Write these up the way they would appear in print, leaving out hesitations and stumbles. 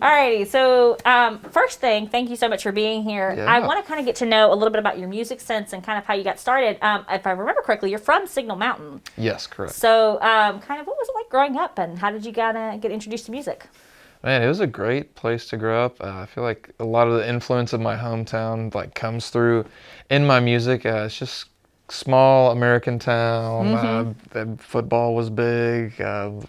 Alrighty, so first thing, thank you so much for being here. Yeah. I want to kind of get to know a little bit about your music sense and kind of how you got started. If I remember correctly, you're from Signal Mountain. Yes, correct. So kind of what was it like growing up and how did you kind of get introduced to music? Man, it was a great place to grow up. I feel like a lot of the influence of my hometown like comes through in my music. It's just small American town. The football was big.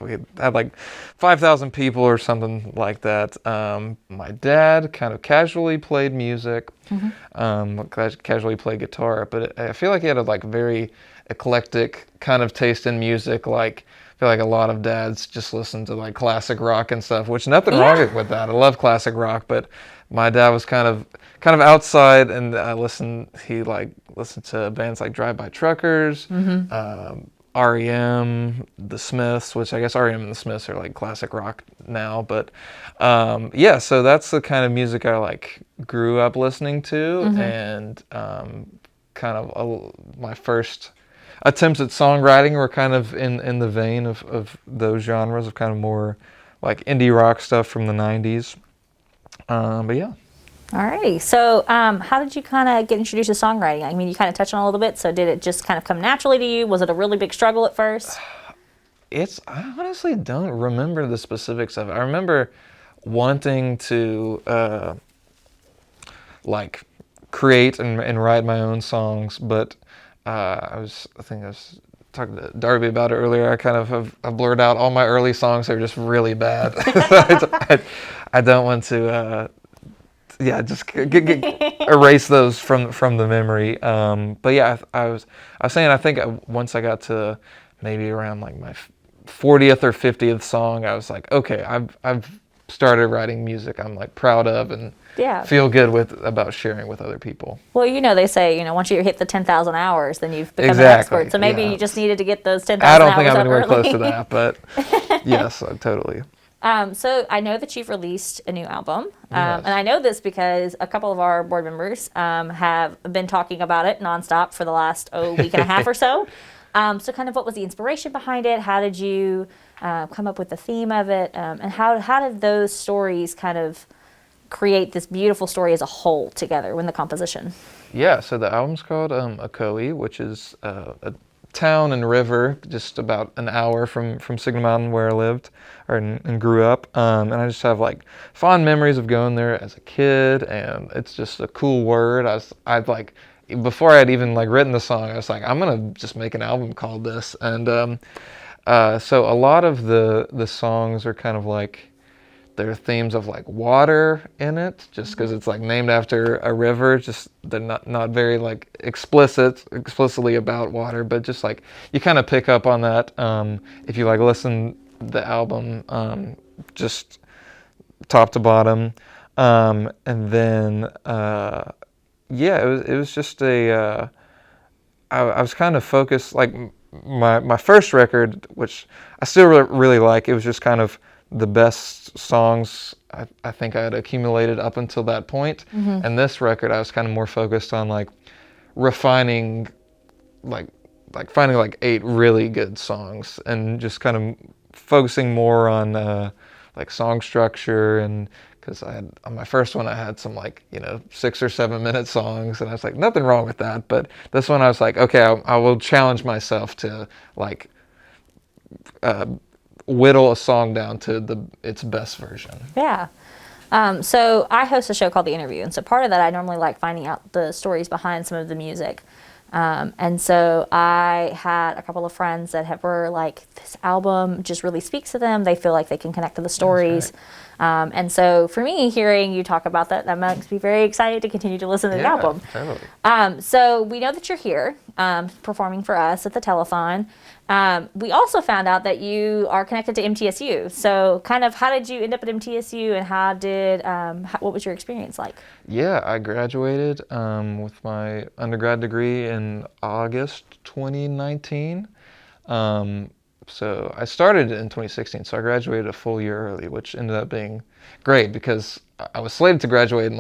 We had like 5,000 people or something like that. My dad kind of casually played music, casually played guitar, but I feel like he had a like very eclectic kind of taste in music. Like I feel like a lot of dads just listen to like classic rock and stuff, which nothing wrong with that. I love classic rock, but my dad was kind of outside, and he like listened to bands like Drive By Truckers, REM, The Smiths, which I guess REM and The Smiths are like classic rock now, but yeah, so that's the kind of music I like grew up listening to, and kind of my first attempts at songwriting were kind of in the vein of those genres of kind of more like indie rock stuff from the 90s. But yeah. Alrighty, so how did you kind of get introduced to songwriting? I mean, you kind of touched on it a little bit, so did it just kind of come naturally to you? Was it a really big struggle at first? I honestly don't remember the specifics of it. I remember wanting to like create and write my own songs, but I think I was talking to Darby about it earlier. I kind of have blurred out all my early songs. They're just really bad. I don't want to just erase those from the memory. But yeah, I was saying I think once I got to maybe around like my 40th or 50th song, I was like, okay, I've started writing music I'm like proud of and feel good about sharing with other people. Well, they say, once you hit the 10,000 hours, then you've become an Exactly, expert. So maybe you just needed to get those 10,000 I hours don't think I'm up anywhere early. close to that, but yes, totally. So I know that you've released a new album, Yes. and I know this because a couple of our board members have been talking about it nonstop for the last week and a half or so. So kind of what was the inspiration behind it? How did you come up with the theme of it? And how did those stories kind of create this beautiful story as a whole together in the composition? Yeah, so the album's called Ocoee, which is a town and river just about an hour from Signal Mountain where I lived and grew up. And I just have like fond memories of going there as a kid, and it's just a cool word. I'd like, before I had even like written the song, I was like, I'm gonna just make an album called this. And so a lot of the songs are kind of like, there are themes of like water in it, just because it's like named after a river. Just they're not very like explicitly about water, but just like you kind of pick up on that if you like listen the album just top to bottom, and then it was just I was kind of focused like my first record, which I still really like. It was just kind of the best songs I think I had accumulated up until that point. And this record, I was kind of more focused on like refining, like finding like 8 really good songs and just kind of focusing more on like song structure. And because on my first one I had some like 6 or 7 minute songs, and I was like, nothing wrong with that. But this one I was like, okay, I will challenge myself to like whittle a song down to its best version. Yeah. So I host a show called The Interview, and so part of that I normally like finding out the stories behind some of the music. And so I had a couple of friends that were like, this album just really speaks to them. They feel like they can connect to the stories. And so for me, hearing you talk about that makes me very excited to continue to listen to the album. Totally. So we know that you're here performing for us at the telethon. We also found out that you are connected to MTSU. So kind of how did you end up at MTSU, and what was your experience like? Yeah, I graduated with my undergrad degree in August 2019. So I started in 2016, so I graduated a full year early, which ended up being great because I was slated to graduate in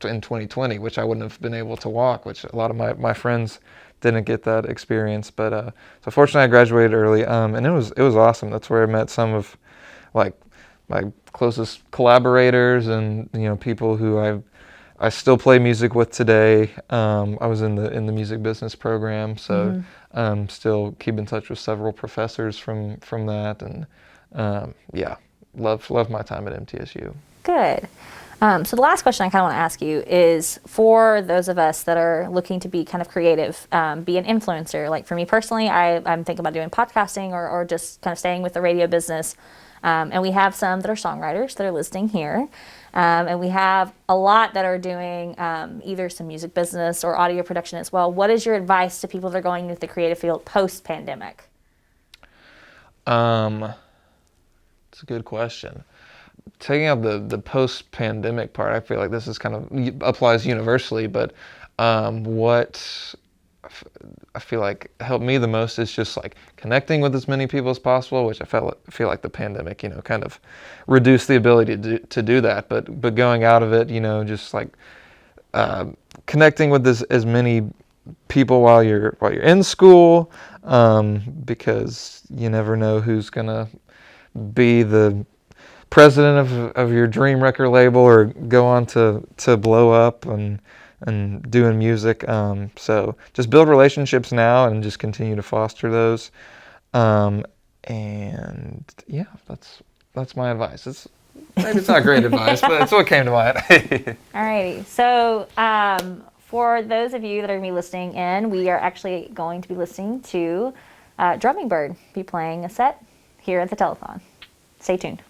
2020, which I wouldn't have been able to walk, which a lot of my friends didn't get that experience. But so fortunately I graduated early, and it was awesome. That's where I met some of like my closest collaborators, and people who I still play music with today. I was in the music business program, so still keep in touch with several professors from that, and yeah, love my time at MTSU. Good. So the last question I kind of want to ask you is for those of us that are looking to be kind of creative, be an influencer. Like for me personally, I'm thinking about doing podcasting or just kind of staying with the radio business. And we have some that are songwriters that are listening here. And we have a lot that are doing either some music business or audio production as well. What is your advice to people that are going into the creative field post-pandemic? It's a good question. Taking out the post-pandemic part, I feel like this is kind of applies universally, but what I feel like helped me the most is just like connecting with as many people as possible, which I feel like the pandemic, kind of reduced the ability to do that. But going out of it, just like connecting with as many people while you're in school, because you never know who's gonna be the president of your dream record label or go on to blow up and doing music. So just build relationships now and just continue to foster those. And yeah, that's my advice. Maybe it's not great advice, but it's what came to mind. Alrighty. So for those of you that are going to be listening in, we are actually going to be listening to Drumming Bird be playing a set here at the telethon. Stay tuned.